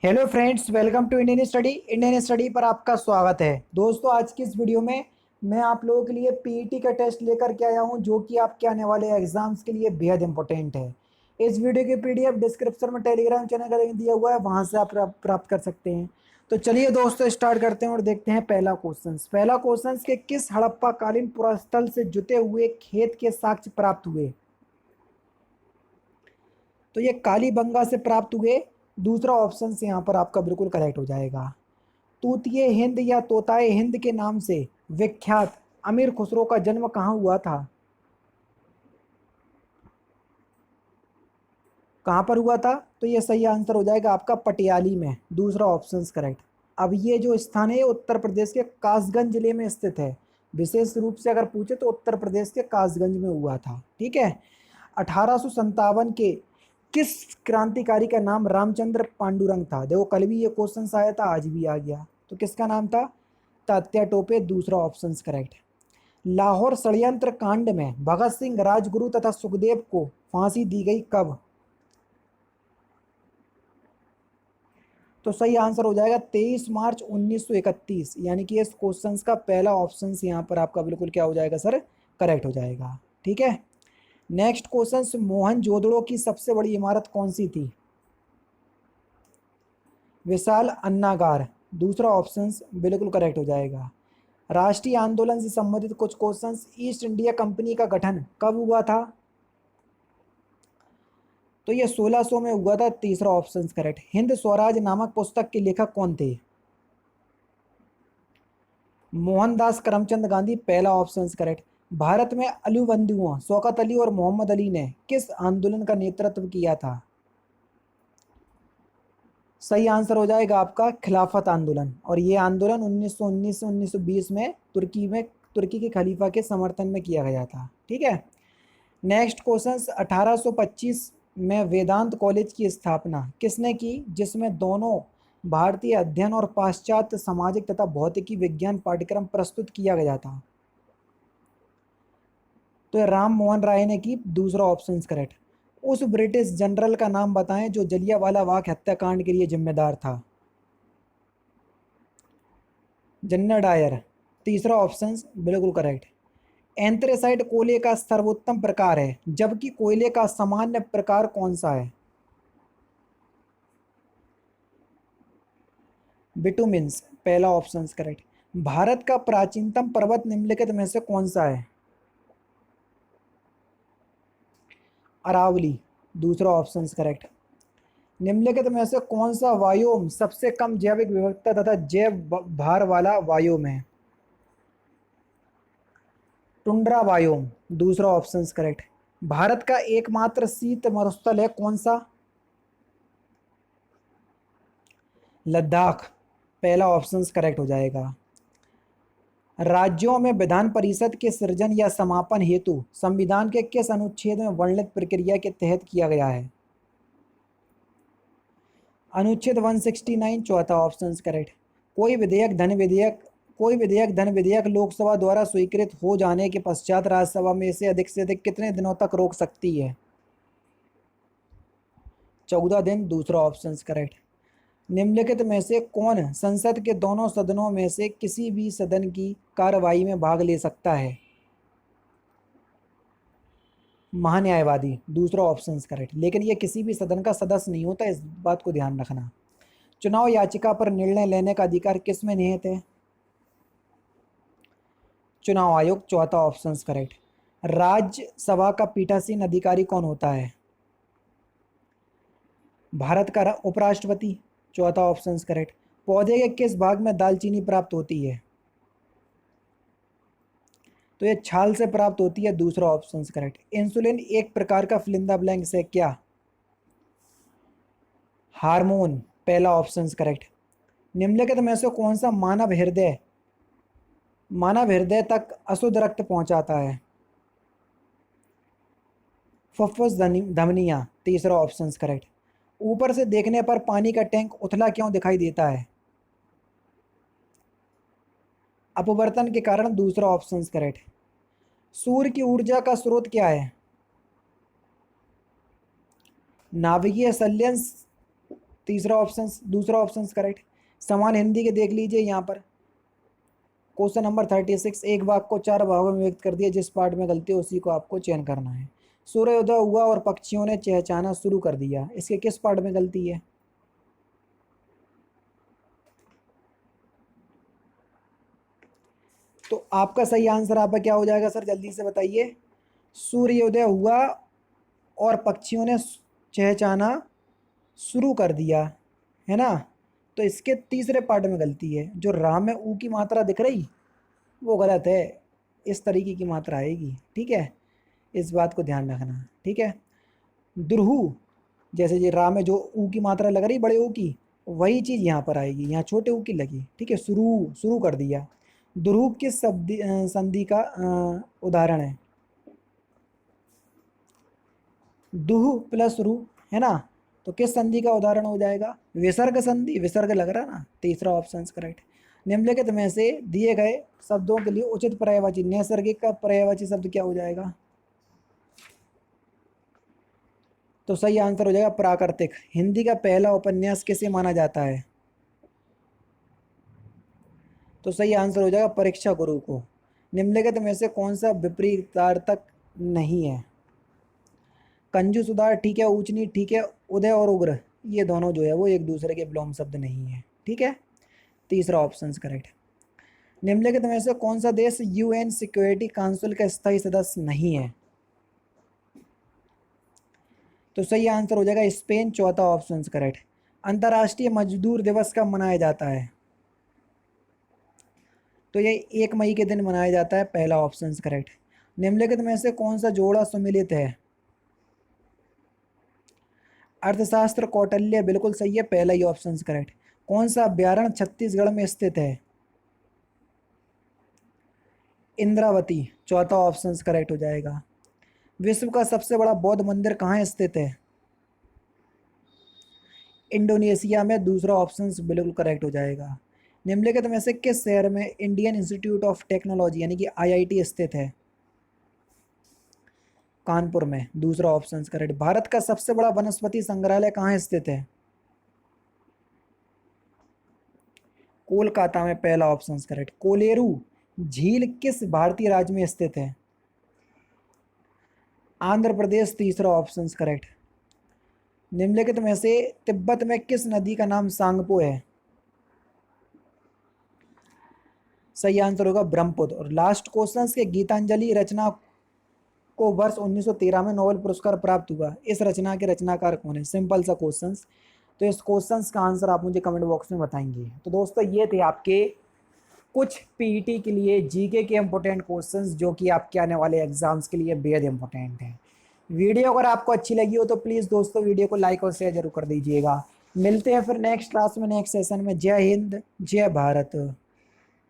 Hello friends, welcome to Indian study पर आपका स्वागत है। दोस्तों, आज की इस वीडियो में मैं आप लोगों के लिए पीईटी का टेस्ट लेकर के आया हूं, जो कि आपके आने वाले एग्जाम्स के लिए बेहद इंपॉर्टेंट है। इस वीडियो की पीडीएफ डिस्क्रिप्शन में टेलीग्राम चैनल का लिंक दिया हुआ है, वहां से आप प्राप्त कर सकते हैं। तो चलिए दोस्तों, स्टार्ट करते हैं और देखते हैं पहला क्वेश्चन के किस हड़प्पा कालीन पुरास्थल से जुते हुए खेत के साक्ष्य प्राप्त हुए। तो ये कालीबंगा से प्राप्त हुए। दूसरा ऑप्शन से यहाँ पर आपका बिल्कुल करेक्ट हो जाएगा। तूतिए हिंद या तोताए हिंद के नाम से विख्यात अमीर खुसरो का जन्म कहाँ हुआ था। कहाँ पर हुआ था? तो ये सही आंसर हो जाएगा आपका पटियाली में। दूसरा ऑप्शन करेक्ट। अब ये जो स्थान है उत्तर प्रदेश के कासगंज जिले में स्थित है। विशेष रूप से अगर पूछे तो उत्तर प्रदेश के कासगंज में हुआ था। ठीक है। 1857 के किस क्रांतिकारी का नाम रामचंद्र पांडुरंग था? देखो, कल भी ये क्वेश्चन आया था, आज भी आ गया। तो किसका नाम था? तात्या टोपे। दूसरा ऑप्शन करेक्ट। लाहौर षड्यंत्र कांड में भगत सिंह, राजगुरु तथा सुखदेव को फांसी दी गई कब? तो सही आंसर हो जाएगा 23 मार्च 1931। यानी कि इस क्वेश्चन का पहला ऑप्शन यहाँ पर आपका बिल्कुल क्या हो जाएगा सर? करेक्ट हो जाएगा। ठीक है। नेक्स्ट क्वेश्चन, मोहनजोदड़ो की सबसे बड़ी इमारत कौन सी थी? विशाल अन्नागार। दूसरा ऑप्शन बिल्कुल करेक्ट हो जाएगा। राष्ट्रीय आंदोलन से संबंधित कुछ क्वेश्चंस, ईस्ट इंडिया कंपनी का गठन कब हुआ था? तो ये 1600 में हुआ था। तीसरा ऑप्शन करेक्ट। हिंद स्वराज नामक पुस्तक के लेखक कौन थे? मोहनदास करमचंद गांधी। पहला ऑप्शन करेक्ट। भारत में अलूबंदुओं शौकत अली और मोहम्मद अली ने किस आंदोलन का नेतृत्व किया था? सही आंसर हो जाएगा आपका खिलाफत आंदोलन। और ये आंदोलन 1919 से 1920 में तुर्की के खलीफा के समर्थन में किया गया था। ठीक है। नेक्स्ट क्वेश्चन, 1825 में वेदांत कॉलेज की स्थापना किसने की, जिसमें दोनों भारतीय अध्ययन और पाश्चात्य सामाजिक तथा भौतिकी विज्ञान पाठ्यक्रम प्रस्तुत किया गया था? तो ये राम मोहन राय ने की। दूसरा ऑप्शन करेक्ट। उस ब्रिटिश जनरल का नाम बताएं जो जलियांवाला बाग हत्याकांड के लिए जिम्मेदार था? General Dyer. तीसरा ऑप्शन बिल्कुल करेक्ट। एंथ्रेसाइट कोयले का सर्वोत्तम प्रकार है, जबकि कोयले का सामान्य प्रकार कौन सा है? बिटुमिन्स। पहला ऑप्शन करेक्ट। भारत का प्राचीनतम पर्वत निम्नलिखित में से कौन सा है? अरावली। दूसरा ऑप्शन करेक्ट। निम्नलिखित में से कौन सा वायोम सबसे कम जैविक विविधता तथा जैव भार वाला वायोम है? टुंड्रा वायोम। दूसरा ऑप्शन करेक्ट। भारत का एकमात्र शीत मरुस्थल है कौन सा? लद्दाख। पहला ऑप्शन करेक्ट हो जाएगा। राज्यों में विधान परिषद के सृजन या समापन हेतु संविधान के किस अनुच्छेद में वर्णित प्रक्रिया के तहत किया गया है? अनुच्छेद 169। चौथा ऑप्शन करेक्ट। कोई विधेयक धन विधेयक कोई विधेयक धन विधेयक लोकसभा द्वारा स्वीकृत हो जाने के पश्चात राज्यसभा में इसे अधिक से अधिक कितने दिनों तक रोक सकती है? 14 दिन। दूसरा ऑप्शन करेक्ट। निम्नलिखित में से कौन संसद के दोनों सदनों में से किसी भी सदन की कार्रवाई में भाग ले सकता है? महान्यायवादी। दूसरा ऑप्शन करेक्ट। लेकिन यह किसी भी सदन का सदस्य नहीं होता, इस बात को ध्यान रखना। चुनाव याचिका पर निर्णय लेने का अधिकार किस में निहित है? चुनाव आयोग। चौथा ऑप्शन करेक्ट। राज्यसभा का पीठासीन अधिकारी कौन होता है? भारत का उपराष्ट्रपति। चौथा ऑप्शन करेक्ट। पौधे के किस भाग में दालचीनी प्राप्त होती है? तो ये छाल से प्राप्त होती है। दूसरा ऑप्शन करेक्ट। इंसुलिन एक प्रकार का फिलिंदा ब्लैंक से क्या? हार्मोन। पहला ऑप्शन करेक्ट। निम्नलिखित में से कौन सा मानव हृदय तक अशुद्ध रक्त पहुंचाता है? फुफ्फुस धमनियां। तीसरा ऑप्शन करेक्ट। ऊपर से देखने पर पानी का टैंक उथला क्यों दिखाई देता है? अपवर्तन के कारण। दूसरा ऑप्शन करेक्ट। सूर्य की ऊर्जा का स्रोत क्या है? नाभिकीय संलयन तीसरा ऑप्शन, दूसरा ऑप्शन करेक्ट। समान हिंदी के देख लीजिए यहाँ पर क्वेश्चन नंबर 36, एक वाक्य को 4 भागों में व्यक्त कर दिया, जिस पार्ट में गलती है उसी को आपको चयन करना है। सूर्योदय हुआ और पक्षियों ने चहचहाना शुरू कर दिया, इसके किस पार्ट में गलती है? तो आपका सही आंसर आपका क्या हो जाएगा सर, जल्दी से बताइए। सूर्योदय हुआ और पक्षियों ने चहचहाना शुरू कर दिया, है ना। तो इसके तीसरे पार्ट में गलती है, जो राम में ऊ की मात्रा दिख रही वो गलत है, इस तरीके की मात्रा आएगी, ठीक है, इस बात को ध्यान रखना, ठीक है। दुरहु, जैसे ये राम में जो ऊ की मात्रा लग रही बड़े ऊ की, वही चीज़ यहाँ पर आएगी, यहाँ छोटे ऊ की लगी, ठीक है। शुरू शुरू कर दिया। दुरहु किस संधि का उदाहरण है? दुहु प्लस रु, है ना, तो किस संधि का उदाहरण हो जाएगा? विसर्ग संधि, विसर्ग लग रहा ना, तीसरा ऑप्शन करेक्ट। निम्नलिखित में से दिए गए शब्दों के लिए उचित पर्यायवाची, नैसर्गिक का पर्यायवाची शब्द क्या हो जाएगा? तो सही आंसर हो जाएगा प्राकृतिक। हिंदी का पहला उपन्यास किसे माना जाता है? तो सही आंसर हो जाएगा परीक्षा गुरु को। निम्नलिखित में से कौन सा विपरीतार्थक नहीं है? कंजूस उदार ठीक है, ऊंच नीच ठीक है, उदय और उग्र ये दोनों जो है वो एक दूसरे के विलोम शब्द नहीं है, ठीक है, तीसरा ऑप्शन करेक्ट। निम्नलिखित में से कौन सा देश यूएन सिक्योरिटी काउंसिल का स्थायी सदस्य नहीं है? तो सही आंसर हो जाएगा स्पेन, चौथा ऑप्शन करेक्ट। अंतर्राष्ट्रीय मजदूर दिवस कब मनाया जाता है? तो ये 1 मई के दिन मनाया जाता है, पहला ऑप्शन करेक्ट। निम्नलिखित में से कौन सा जोड़ा सुमिलित है? अर्थशास्त्र कौटिल्य बिल्कुल सही है, पहला ही ऑप्शन करेक्ट। कौन सा अभ्यारण्य छत्तीसगढ़ में स्थित है? इंद्रावती, चौथा ऑप्शन करेक्ट हो जाएगा। विश्व का सबसे बड़ा बौद्ध मंदिर कहाँ स्थित है? इंडोनेशिया में, दूसरा ऑप्शन बिल्कुल करेक्ट हो जाएगा। निम्नलिखित में से किस शहर में इंडियन इंस्टीट्यूट ऑफ टेक्नोलॉजी यानी कि आईआईटी स्थित है? कानपुर में, दूसरा ऑप्शन करेक्ट। भारत का सबसे बड़ा वनस्पति संग्रहालय कहाँ स्थित है? कोलकाता में, पहला ऑप्शन करेक्ट। कोलेरू झील किस भारतीय राज्य में स्थित है? आंध्र प्रदेश, तीसरा ऑप्शन करेक्ट। निम्नलिखित में से तिब्बत में किस नदी का नाम सांगपो है? सही आंसर होगा ब्रह्मपुत्र। और लास्ट क्वेश्चन के गीतांजलि रचना को वर्ष 1913 में नोबेल पुरस्कार प्राप्त हुआ, इस रचना के रचनाकार कौन है? सिंपल सा क्वेश्चन। तो इस क्वेश्चन का आंसर आप मुझे कमेंट बॉक्स में बताएंगे। तो दोस्तों ये थे आपके कुछ पीईटी के लिए जीके के इंपॉर्टेंट क्वेश्चंस जो कि आपके आने वाले एग्जाम्स के लिए बेहद इंपॉर्टेंट हैं। वीडियो अगर आपको अच्छी लगी हो तो प्लीज़ दोस्तों वीडियो को लाइक और शेयर जरूर कर दीजिएगा। मिलते हैं फिर नेक्स्ट क्लास में, नेक्स्ट सेशन में। जय हिंद, जय भारत।